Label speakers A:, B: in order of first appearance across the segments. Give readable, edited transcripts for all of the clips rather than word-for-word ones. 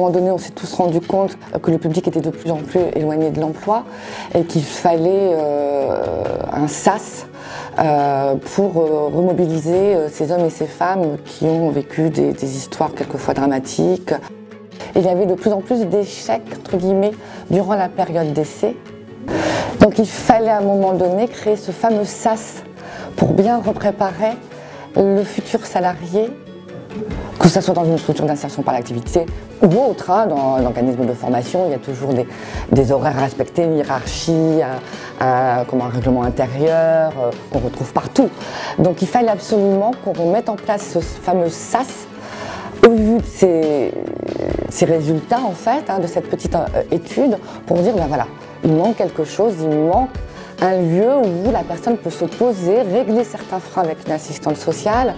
A: moment donné, on s'est tous rendu compte que le public était de plus en plus éloigné de l'emploi et qu'il fallait un sas pour remobiliser ces hommes et ces femmes qui ont vécu des histoires quelquefois dramatiques. Il y avait de plus en plus d'échecs, entre guillemets, durant la période d'essai. Donc il fallait à un moment donné créer ce fameux sas pour bien repréparer le futur salarié, que ce soit dans une structure d'insertion par l'activité ou autre, hein, dans l'organisme de formation, il y a toujours des horaires à respecter, une hiérarchie, comme un règlement intérieur qu'on retrouve partout. Donc il fallait absolument qu'on mette en place ce fameux sas au vu de ces résultats en fait, hein, de cette petite étude, pour dire ben voilà, il manque quelque chose, il manque un lieu où la personne peut se poser, régler certains freins avec une assistante sociale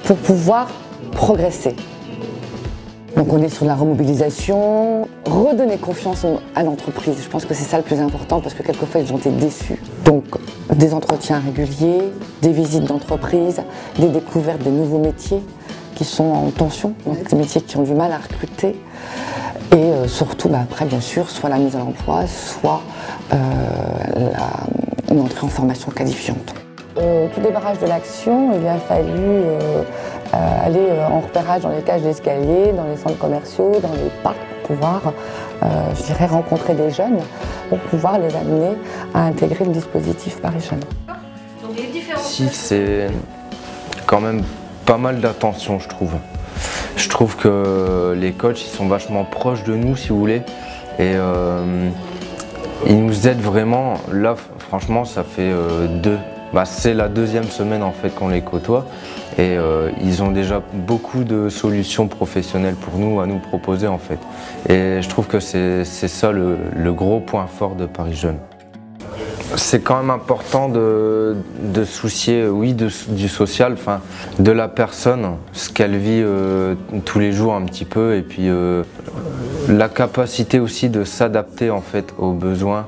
A: pour pouvoir progresser. Donc on est sur la remobilisation, redonner confiance à l'entreprise. Je pense que c'est ça le plus important parce que quelquefois ils ont été déçus. Donc des entretiens réguliers, des visites d'entreprise, des découvertes de nouveaux métiers qui sont en tension, donc des métiers qui ont du mal à recruter. Et surtout, après bien sûr, soit la mise à l'emploi, soit une entrée en formation qualifiante. Au tout démarrage de l'action, il a fallu aller en repérage dans les cages d'escalier, dans les centres commerciaux, dans les parcs, pour pouvoir, je dirais, rencontrer des jeunes, pour pouvoir les amener à intégrer le dispositif Paris Jeunes.
B: Si, c'est quand même pas mal d'attention, je trouve. Je trouve que les coachs, ils sont vachement proches de nous, si vous voulez, et ils nous aident vraiment. Là, franchement, ça fait c'est la deuxième semaine en fait qu'on les côtoie et ils ont déjà beaucoup de solutions professionnelles pour nous à nous proposer en fait. Et je trouve que c'est ça le gros point fort de Paris Jeunes. C'est quand même important de soucier, oui, du social, enfin, de la personne, ce qu'elle vit tous les jours un petit peu, et puis la capacité aussi de s'adapter en fait aux besoins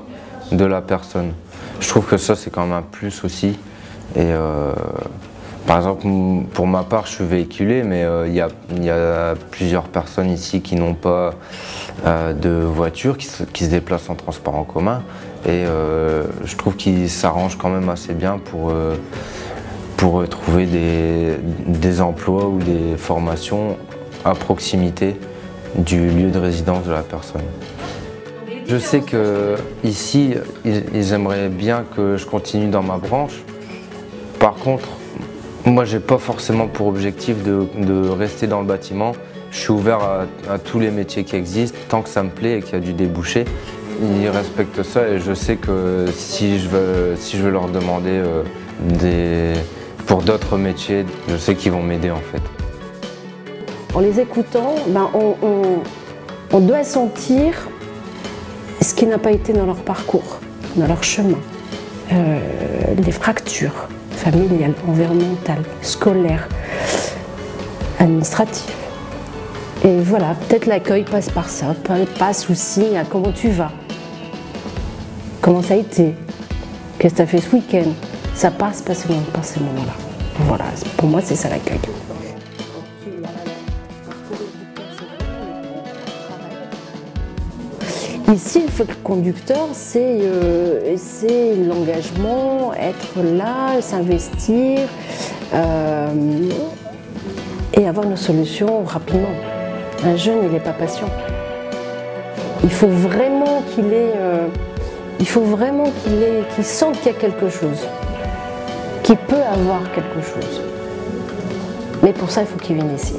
B: de la personne. Je trouve que ça c'est quand même un plus aussi. Et par exemple, pour ma part, je suis véhiculé, mais il y a plusieurs personnes ici qui n'ont pas de voiture, qui se déplacent en transport en commun. Et je trouve qu'ils s'arrangent quand même assez bien pour trouver des emplois ou des formations à proximité du lieu de résidence de la personne. Je sais qu'ici, ils aimeraient bien que je continue dans ma branche. Par contre, moi, j'ai pas forcément pour objectif de rester dans le bâtiment. Je suis ouvert à tous les métiers qui existent, tant que ça me plaît et qu'il y a du débouché. Ils respectent ça et je sais que si je veux leur demander pour d'autres métiers, je sais qu'ils vont m'aider en fait.
C: En les écoutant, on doit sentir ce qui n'a pas été dans leur parcours, dans leur chemin. Les fractures familiales, environnementales, scolaires, administratives. Et voilà, peut-être l'accueil passe par ça, passe aussi à comment tu vas, comment ça a été, qu'est-ce que tu as fait ce week-end. Ça passe par ces moments-là. Voilà, pour moi c'est ça l'accueil. Ici, le fil conducteur, c'est l'engagement, être là, s'investir et avoir une solution rapidement. Un jeune, il n'est pas patient. Il faut vraiment qu'il sente qu'il y a quelque chose, qu'il peut avoir quelque chose. Mais pour ça, il faut qu'il vienne ici.